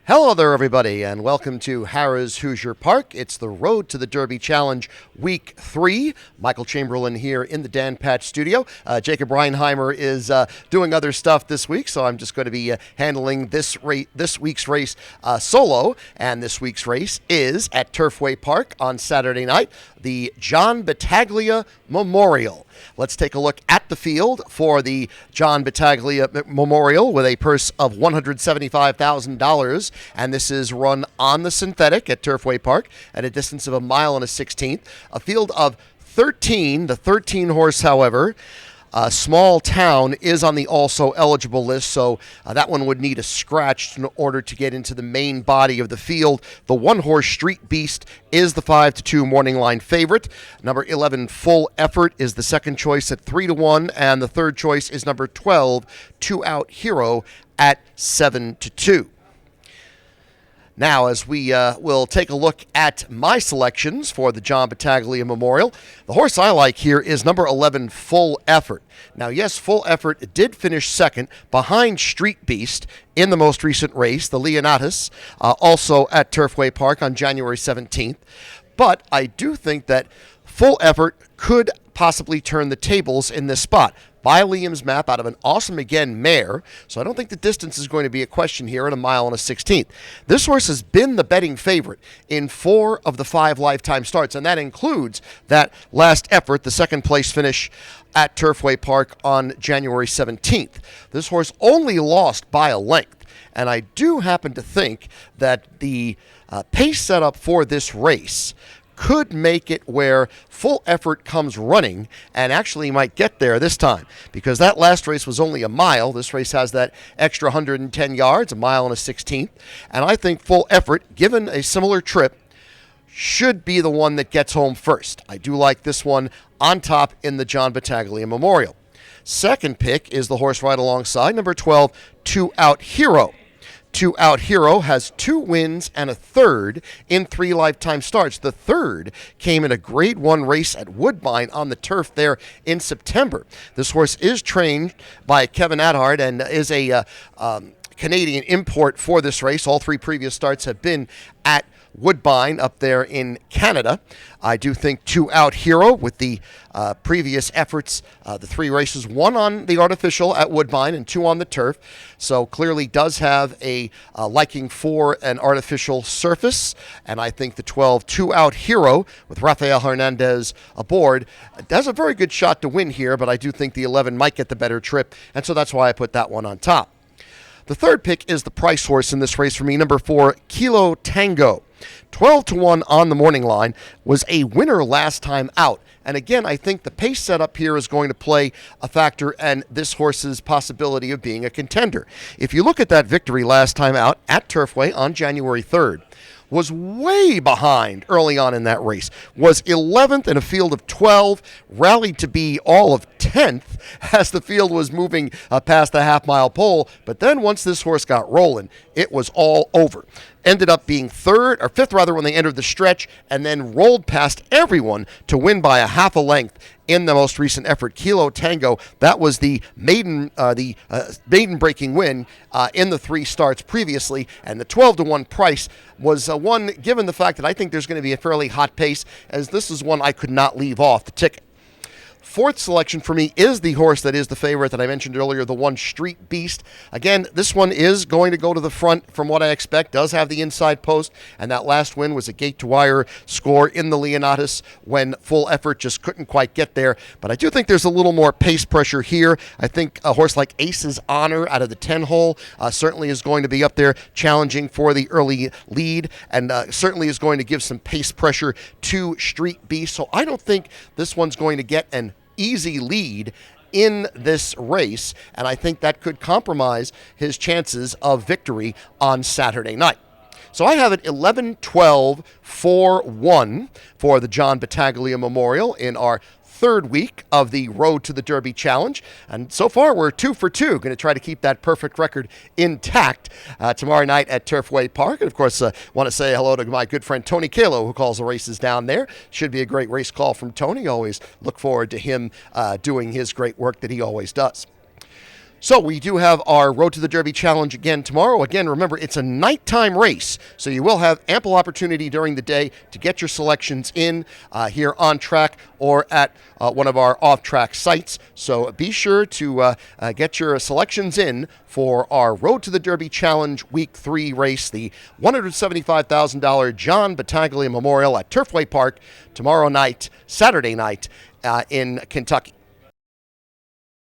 Hello there, everybody, and welcome to Harrah's Hoosier Park. It's the Road to the Derby Challenge, Week 3. Michael Chamberlain here in the Dan Patch studio. Jacob Reinheimer is doing other stuff this week, so I'm just going to be handling this week's race solo. And this week's race is at Turfway Park on Saturday night, the John Battaglia Memorial. Let's take a look at the field for the John Battaglia Memorial with a purse of $175,000. And this is run on the synthetic at Turfway Park at a distance of 1 mile and a 16th. A field of 13. The 13 horse, however, Small Town is on the also eligible list, so that one would need a scratch in order to get into the main body of the field. The one-horse Street Beast is the 5-2 morning line favorite. Number 11, Full Effort, is the second choice at 3-1, and the third choice is number 12, Two Out Hero, at 7-2. Now, as we will take a look at my selections for the John Battaglia Memorial, the horse I like here is number 11, Full Effort. Now, yes, Full Effort did finish second behind Street Beast in the most recent race, the Leonatus, also at Turfway Park on January 17th. But I do think that Full Effort could possibly turn the tables in this spot. By Liam's map out of an Awesome Again mare, so I don't think the distance is going to be a question here at 1 mile and a 16th. This horse has been the betting favorite in 4 of the 5 lifetime starts, and that includes that last effort, the second place finish at Turfway Park on January 17th. This horse only lost by a length, and I do happen to think that the pace setup for this race could make it where Full Effort comes running and actually might get there this time, because that last race was only 1 mile. This race has that extra 110 yards, 1 mile and a 16th, and I think Full Effort, given a similar trip, should be the one that gets home first. I do like this one on top in the John Battaglia Memorial. Second pick is the horse right alongside, number 12, Two Out Hero. Two Out Hero has 2 wins and a third in 3 lifetime starts. The third came in a Grade 1 race at Woodbine on the turf there in September. This horse is trained by Kevin Adhard and is a Canadian import for this race. All 3 previous starts have been at Woodbine up there in Canada. I do think Two Out Hero, with the previous efforts, the 3 races, 1 on the artificial at Woodbine and 2 on the turf, so clearly does have a liking for an artificial surface. And I think the 12, Two Out Hero, with Rafael Hernandez aboard, has a very good shot to win here, but I do think the 11 might get the better trip, and so that's why I put that one on top. The third pick is the price horse in this race for me, number 4, Kilo Tango. 12-1 on the morning line, was a winner last time out. And again, I think the pace setup here is going to play a factor in this horse's possibility of being a contender. If you look at that victory last time out at Turfway on January 3rd, was way behind early on in that race, was 11th in a field of 12, rallied to be all of 10th as the field was moving past the half-mile pole, but then once this horse got rolling, it was all over. Ended up being 5th when they entered the stretch, and then rolled past everyone to win by a half a length in the most recent effort. Kilo Tango, that was the maiden breaking win in the 3 starts previously, and the 12-1 price was one given the fact that I think there's going to be a fairly hot pace, as this is one I could not leave off the ticket. Fourth selection for me is the horse that is the favorite that I mentioned earlier, the 1, Street Beast. Again, this one is going to go to the front from what I expect, does have the inside post, and that last win was a gate-to-wire score in the Leonatus when Full Effort just couldn't quite get there. But I do think there's a little more pace pressure here. I think a horse like Ace's Honor out of the 10-hole certainly is going to be up there challenging for the early lead, and certainly is going to give some pace pressure to Street Beast. So I don't think this one's going to get an easy lead in this race, and I think that could compromise his chances of victory on Saturday night. So I have it 11-12-4-1 for the John Battaglia Memorial in our third week of the Road to the Derby Challenge. And so far, we're 2 for 2. Going to try to keep that perfect record intact tomorrow night at Turfway Park. And, of course, want to say hello to my good friend Tony Kalo, who calls the races down there. Should be a great race call from Tony. Always look forward to him doing his great work that he always does. So we do have our Road to the Derby Challenge again tomorrow. Again, remember, it's a nighttime race, so you will have ample opportunity during the day to get your selections in here on track or at one of our off-track sites. So be sure to get your selections in for our Road to the Derby Challenge Week 3 race, the $175,000 John Battaglia Memorial at Turfway Park tomorrow night, Saturday night in Kentucky.